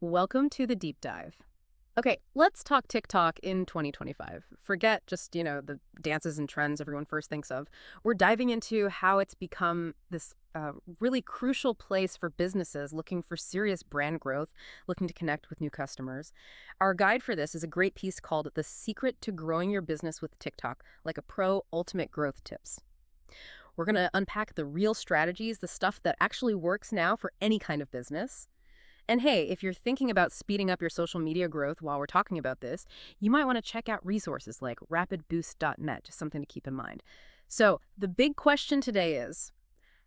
Welcome to the deep dive. Okay, let's talk TikTok in 2025. Forget just, the dances and trends everyone first thinks of. We're diving into how it's become this really crucial place for businesses looking for serious brand growth, looking to connect with new customers. Our guide for this is a great piece called The Secret to Growing Your Business with TikTok, like a pro ultimate growth tips. We're going to unpack the real strategies, the stuff that actually works now for any kind of business. And hey, if you're thinking about speeding up your social media growth while we're talking about this, you might want to check out resources like rapidboost.net, just something to keep in mind. So, the big question today is,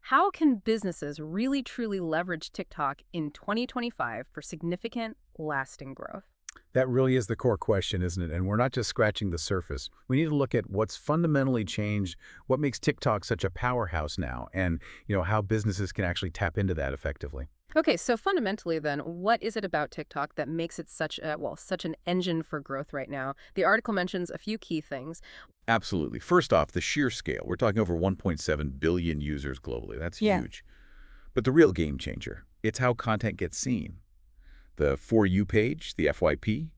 how can businesses really truly leverage TikTok in 2025 for significant, lasting growth? That really is the core question, isn't it? And we're not just scratching the surface. We need to look at what's fundamentally changed, what makes TikTok such a powerhouse now, and how businesses can actually tap into that effectively. Okay, so fundamentally then, what is it about TikTok that makes it such an engine for growth right now? The article mentions a few key things. Absolutely. First off, the sheer scale. We're talking over 1.7 billion users globally. That's Yeah. huge. But the real game changer, it's how content gets seen. The For You page, the FYP,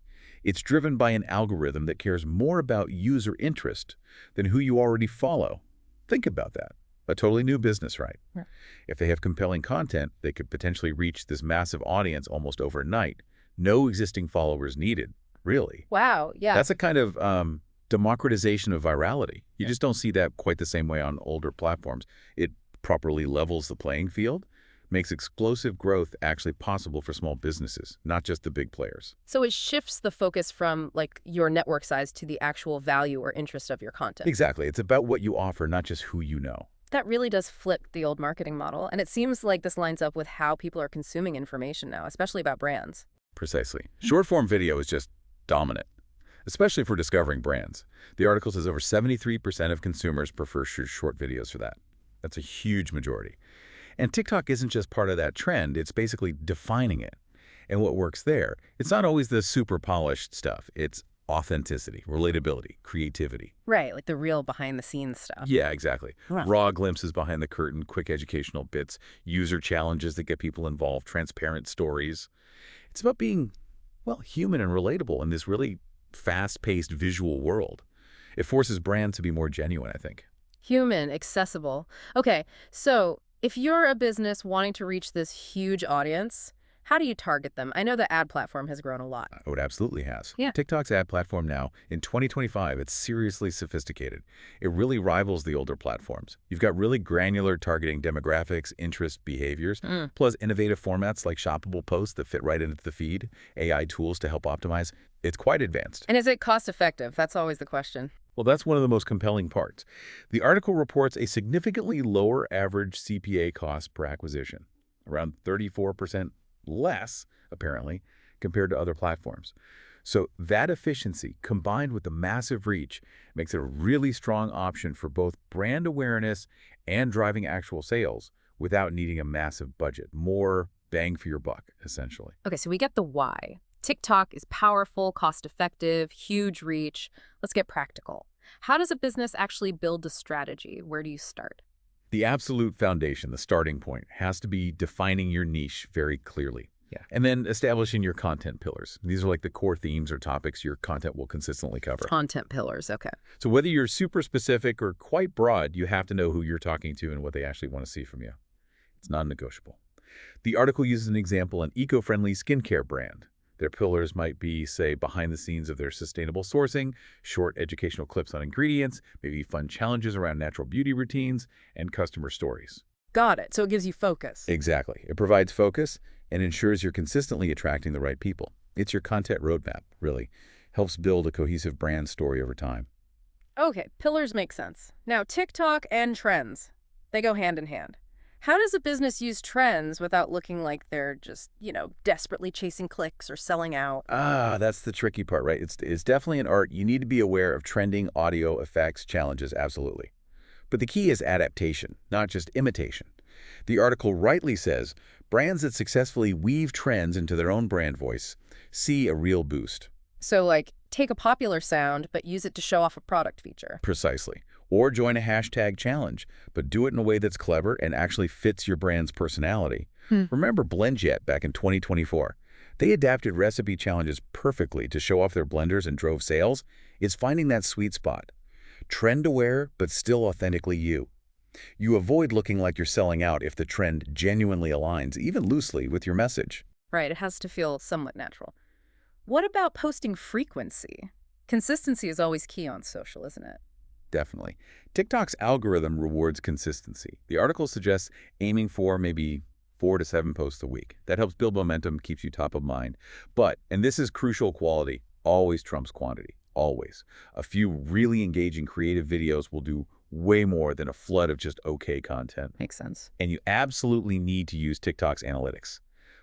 it's driven by an algorithm that cares more about user interest than who you already follow. Think about that. A totally new business, right? Right. If they have compelling content, they could potentially reach this massive audience almost overnight. No existing followers needed, really. Wow, yeah. That's a kind of democratization of virality. You just don't see that quite the same way on older platforms. It properly levels the playing field, makes explosive growth actually possible for small businesses, not just the big players. So it shifts the focus from like your network size to the actual value or interest of your content. Exactly. It's about what you offer, not just who you know. That really does flip the old marketing model. And it seems like this lines up with how people are consuming information now, especially about brands. Precisely. Short-form video is just dominant, especially for discovering brands. The article says over 73% of consumers prefer short videos for that. That's a huge majority. And TikTok isn't just part of that trend, it's basically defining it. And what works there, it's not always the super polished stuff. It's authenticity, relatability, creativity. Right, like the real behind the scenes stuff. Yeah, exactly. Wow. Raw glimpses behind the curtain, quick educational bits, user challenges that get people involved, transparent stories. It's about being, well, human and relatable in this really fast-paced visual world. It forces brands to be more genuine, I think. Human, accessible. Okay, so if you're a business wanting to reach this huge audience, how do you target them? I know the ad platform has grown a lot. Oh, it absolutely has. Yeah. TikTok's ad platform now, in 2025, it's seriously sophisticated. It really rivals the older platforms. You've got really granular targeting demographics, interests, behaviors, plus innovative formats like shoppable posts that fit right into the feed, AI tools to help optimize. It's quite advanced. And is it cost effective? That's always the question. Well, that's one of the most compelling parts. The article reports a significantly lower average CPA cost per acquisition, around 34% less, apparently, compared to other platforms. So that efficiency, combined with the massive reach, makes it a really strong option for both brand awareness and driving actual sales without needing a massive budget. More bang for your buck, essentially. Okay, so we get the why. TikTok is powerful, cost effective, huge reach. Let's get practical. How does a business actually build a strategy? Where do you start? The absolute foundation, the starting point, has to be defining your niche very clearly. Yeah. And then establishing your content pillars. These are like the core themes or topics your content will consistently cover. Content pillars, okay. So whether you're super specific or quite broad, you have to know who you're talking to and what they actually want to see from you. It's non-negotiable. The article uses an example, an eco-friendly skincare brand. Their pillars might be, say, behind the scenes of their sustainable sourcing, short educational clips on ingredients, maybe fun challenges around natural beauty routines, and customer stories. Got it. So it gives you focus. Exactly. It provides focus and ensures you're consistently attracting the right people. It's your content roadmap, really. Helps build a cohesive brand story over time. Okay, pillars make sense. Now, TikTok and trends, they go hand in hand. How does a business use trends without looking like they're just, desperately chasing clicks or selling out? That's the tricky part, right? It's definitely an art. You need to be aware of trending audio effects, challenges, absolutely. But the key is adaptation, not just imitation. The article rightly says, brands that successfully weave trends into their own brand voice see a real boost. So, like, take a popular sound, but use it to show off a product feature. Precisely. Or join a hashtag challenge, but do it in a way that's clever and actually fits your brand's personality. Remember BlendJet back in 2024? They adapted recipe challenges perfectly to show off their blenders and drove sales. It's finding that sweet spot. Trend-aware, but still authentically you. You avoid looking like you're selling out if the trend genuinely aligns, even loosely, with your message. Right, it has to feel somewhat natural. What about posting frequency? Consistency is always key on social, isn't it? Definitely. TikTok's algorithm rewards consistency. The article suggests aiming for maybe 4 to 7 posts a week. That helps build momentum, keeps you top of mind. But, and this is crucial, quality always trumps quantity. Always. A few really engaging creative videos will do way more than a flood of just okay content. Makes sense. And you absolutely need to use TikTok's analytics.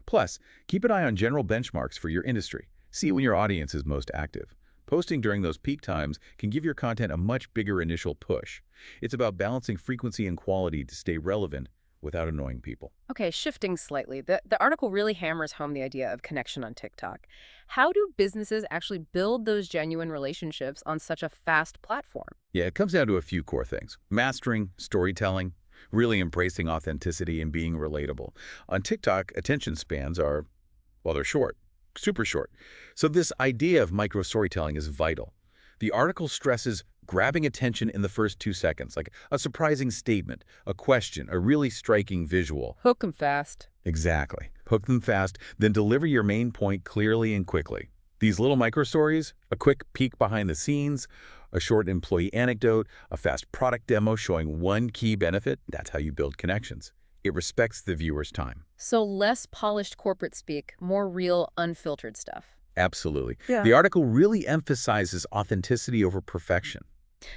Plus, keep an eye on general benchmarks for your industry. See when your audience is most active. Posting during those peak times can give your content a much bigger initial push. It's about balancing frequency and quality to stay relevant without annoying people. Okay, shifting slightly. The article really hammers home the idea of connection on TikTok. How do businesses actually build those genuine relationships on such a fast platform? Yeah, it comes down to a few core things. Mastering, storytelling, really embracing authenticity and being relatable. On TikTok, attention spans are, well, they're short. Super short. So this idea of micro-storytelling is vital. The article stresses grabbing attention in the first 2 seconds, like a surprising statement, a question, a really striking visual. Hook 'em fast. Exactly. Hook them fast, then deliver your main point clearly and quickly. These little micro-stories, a quick peek behind the scenes, a short employee anecdote, a fast product demo showing one key benefit, that's how you build connections. It respects the viewer's time. So less polished corporate speak, more real, unfiltered stuff. Absolutely. Yeah. The article really emphasizes authenticity over perfection.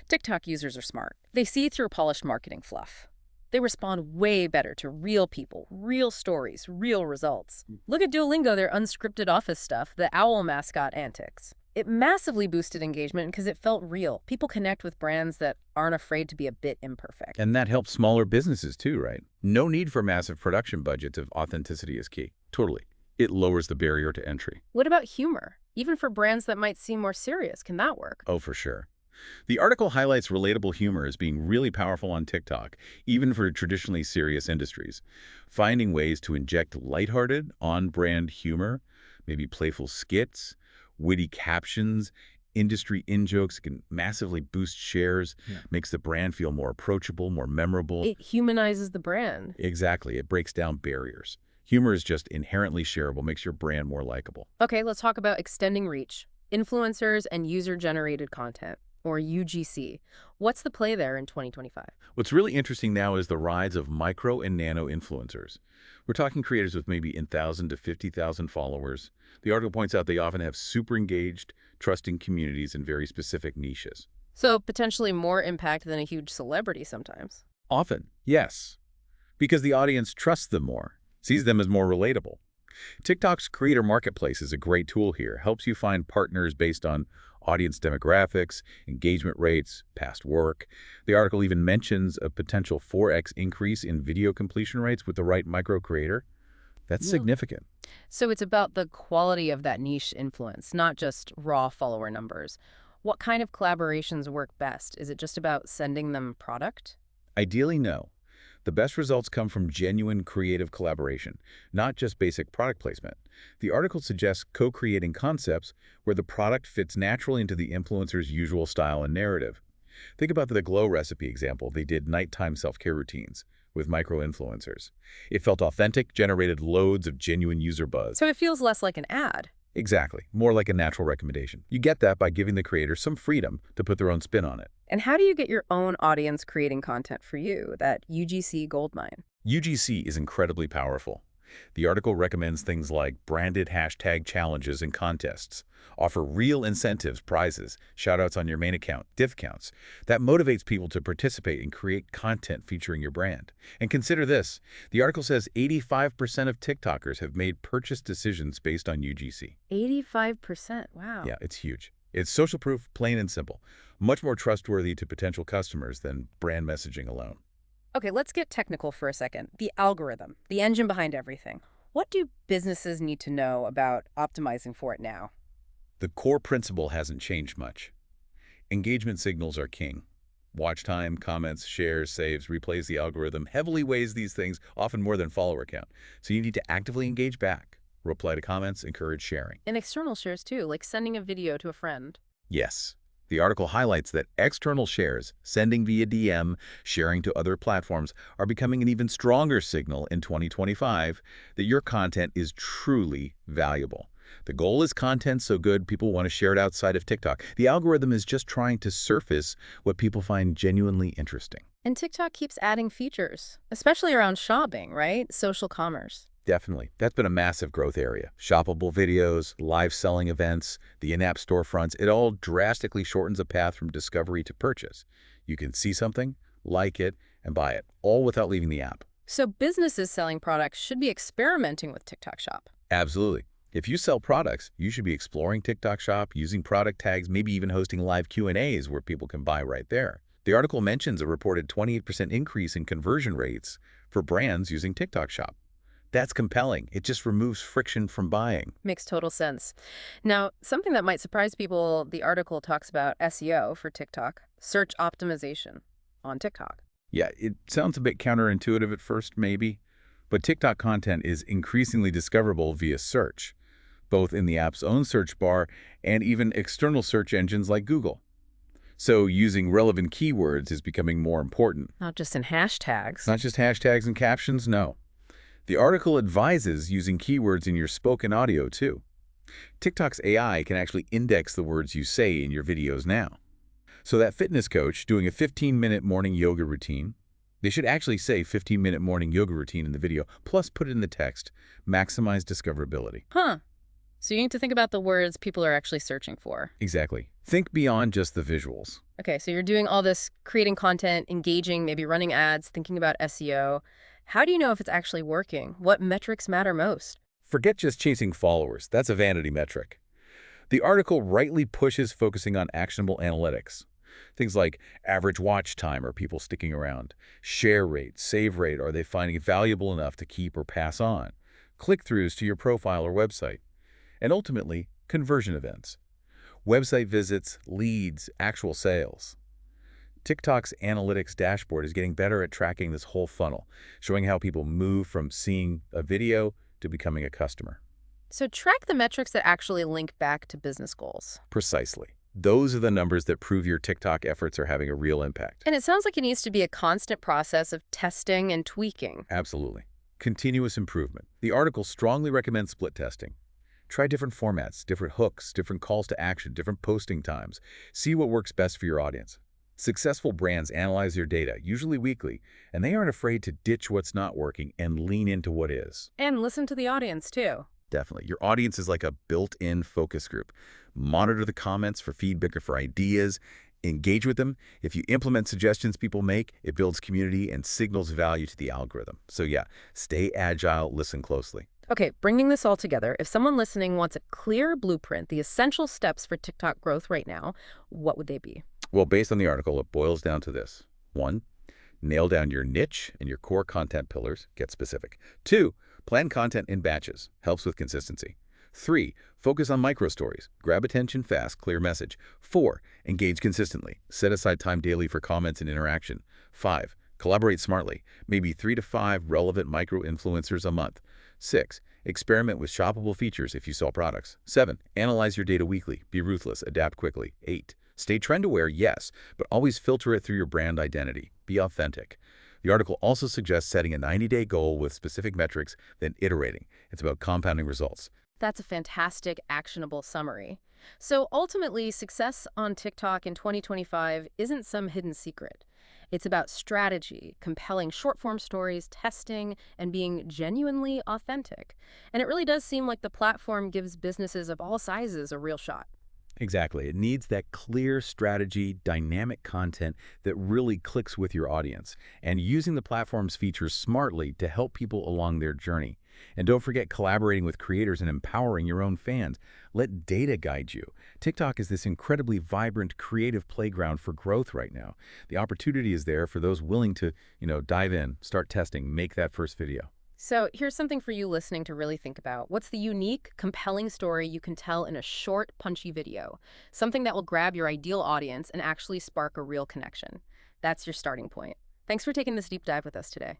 TikTok users are smart. They see through polished marketing fluff. They respond way better to real people, real stories, real results. Look at Duolingo, their unscripted office stuff, the owl mascot antics. It massively boosted engagement because it felt real. People connect with brands that aren't afraid to be a bit imperfect. And that helps smaller businesses too, right? No need for massive production budgets if authenticity is key. Totally. It lowers the barrier to entry. What about humor? Even for brands that might seem more serious, can that work? Oh, for sure. The article highlights relatable humor as being really powerful on TikTok, even for traditionally serious industries. Finding ways to inject lighthearted, on-brand humor, maybe playful skits, witty captions, industry in-jokes can massively boost shares, makes the brand feel more approachable, more memorable. It humanizes the brand. Exactly. It breaks down barriers. Humor is just inherently shareable, makes your brand more likable. Okay, let's talk about extending reach. Influencers and user-generated content, or UGC. What's the play there in 2025? What's really interesting now is the rise of micro and nano influencers. We're talking creators with maybe 1,000 to 50,000 followers. The article points out they often have super engaged, trusting communities in very specific niches. So potentially more impact than a huge celebrity sometimes. Often, yes, because the audience trusts them more, sees them as more relatable. TikTok's Creator Marketplace is a great tool here. Helps you find partners based on audience demographics, engagement rates, past work. The article even mentions a potential 4x increase in video completion rates with the right micro creator. That's significant. So it's about the quality of that niche influence, not just raw follower numbers. What kind of collaborations work best? Is it just about sending them product? Ideally, no. The best results come from genuine creative collaboration, not just basic product placement. The article suggests co-creating concepts where the product fits naturally into the influencer's usual style and narrative. Think about the Glow recipe example. They did nighttime self-care routines with micro-influencers. It felt authentic, generated loads of genuine user buzz. So it feels less like an ad. Exactly. More like a natural recommendation. You get that by giving the creator some freedom to put their own spin on it. And how do you get your own audience creating content for you, that UGC goldmine? UGC is incredibly powerful. The article recommends things like branded hashtag challenges and contests, offer real incentives, prizes, shoutouts on your main account, diff counts. That motivates people to participate and create content featuring your brand. And consider this, the article says 85% of TikTokers have made purchase decisions based on UGC. 85%, wow. Yeah, it's huge. It's social proof, plain and simple. Much more trustworthy to potential customers than brand messaging alone. Okay, let's get technical for a second. The algorithm, the engine behind everything. What do businesses need to know about optimizing for it now? The core principle hasn't changed much. Engagement signals are king. Watch time, comments, shares, saves, replays. The algorithm heavily weighs these things, often more than follower count. So you need to actively engage back. reply to comments, encourage sharing. And external shares too, like sending a video to a friend. Yes. The article highlights that external shares, sending via DM, sharing to other platforms, are becoming an even stronger signal in 2025 that your content is truly valuable. The goal is content so good people want to share it outside of TikTok. The algorithm is just trying to surface what people find genuinely interesting. And TikTok keeps adding features, especially around shopping, right? Social commerce. Definitely. That's been a massive growth area. Shoppable videos, live selling events, the in-app storefronts, it all drastically shortens a path from discovery to purchase. You can see something, like it, and buy it, all without leaving the app. So businesses selling products should be experimenting with TikTok Shop. Absolutely. If you sell products, you should be exploring TikTok Shop, using product tags, maybe even hosting live Q&As where people can buy right there. The article mentions a reported 28% increase in conversion rates for brands using TikTok Shop. That's compelling. It just removes friction from buying. Makes total sense. Now, something that might surprise people, the article talks about SEO for TikTok, search optimization on TikTok. Yeah, it sounds a bit counterintuitive at first, maybe, but TikTok content is increasingly discoverable via search, both in the app's own search bar and even external search engines like Google. So using relevant keywords is becoming more important. Not just in hashtags. Not just hashtags and captions, no. The article advises using keywords in your spoken audio, too. TikTok's AI can actually index the words you say in your videos now. So that fitness coach doing a 15-minute morning yoga routine, they should actually say 15-minute morning yoga routine in the video, plus put it in the text. Maximize discoverability. Huh. So you need to think about the words people are actually searching for. Exactly. Think beyond just the visuals. Okay, so you're doing all this, creating content, engaging, maybe running ads, thinking about SEO. How do you know if it's actually working? What metrics matter most? Forget just chasing followers. That's a vanity metric. The article rightly pushes focusing on actionable analytics. Things like average watch time, are people sticking around? Share rate, save rate, are they finding it valuable enough to keep or pass on? Click-throughs to your profile or website. And ultimately, conversion events. Website visits, leads, actual sales. TikTok's analytics dashboard is getting better at tracking this whole funnel, showing how people move from seeing a video to becoming a customer. So track the metrics that actually link back to business goals. Precisely. Those are the numbers that prove your TikTok efforts are having a real impact. And it sounds like it needs to be a constant process of testing and tweaking. Absolutely. Continuous improvement. The article strongly recommends split testing. Try different formats, different hooks, different calls to action, different posting times. See what works best for your audience. Successful brands analyze their data, usually weekly, and they aren't afraid to ditch what's not working and lean into what is. And listen to the audience, too. Definitely. Your audience is like a built-in focus group. Monitor the comments for feedback or for ideas. Engage with them. If you implement suggestions people make, it builds community and signals value to the algorithm. So yeah, stay agile, listen closely. Okay, bringing this all together, if someone listening wants a clear blueprint, the essential steps for TikTok growth right now, what would they be? Well, based on the article, it boils down to this. 1, nail down your niche and your core content pillars. Get specific. 2, plan content in batches. Helps with consistency. 3, focus on micro stories. Grab attention fast, clear message. 4, engage consistently. Set aside time daily for comments and interaction. 5, collaborate smartly. Maybe 3 to 5 relevant micro influencers a month. 6, experiment with shoppable features if you sell products. 7, analyze your data weekly. Be ruthless. Adapt quickly. 8, stay trend-aware, yes, but always filter it through your brand identity. Be authentic. The article also suggests setting a 90-day goal with specific metrics, then iterating. It's about compounding results. That's a fantastic, actionable summary. So ultimately, success on TikTok in 2025 isn't some hidden secret. It's about strategy, compelling short-form stories, testing, and being genuinely authentic. And it really does seem like the platform gives businesses of all sizes a real shot. Exactly. It needs that clear strategy, dynamic content that really clicks with your audience, and using the platform's features smartly to help people along their journey. And don't forget collaborating with creators and empowering your own fans. Let data guide you. TikTok is this incredibly vibrant, creative playground for growth right now. The opportunity is there for those willing to, dive in, start testing, make that first video. So here's something for you listening to really think about. What's the unique, compelling story you can tell in a short, punchy video? Something that will grab your ideal audience and actually spark a real connection. That's your starting point. Thanks for taking this deep dive with us today.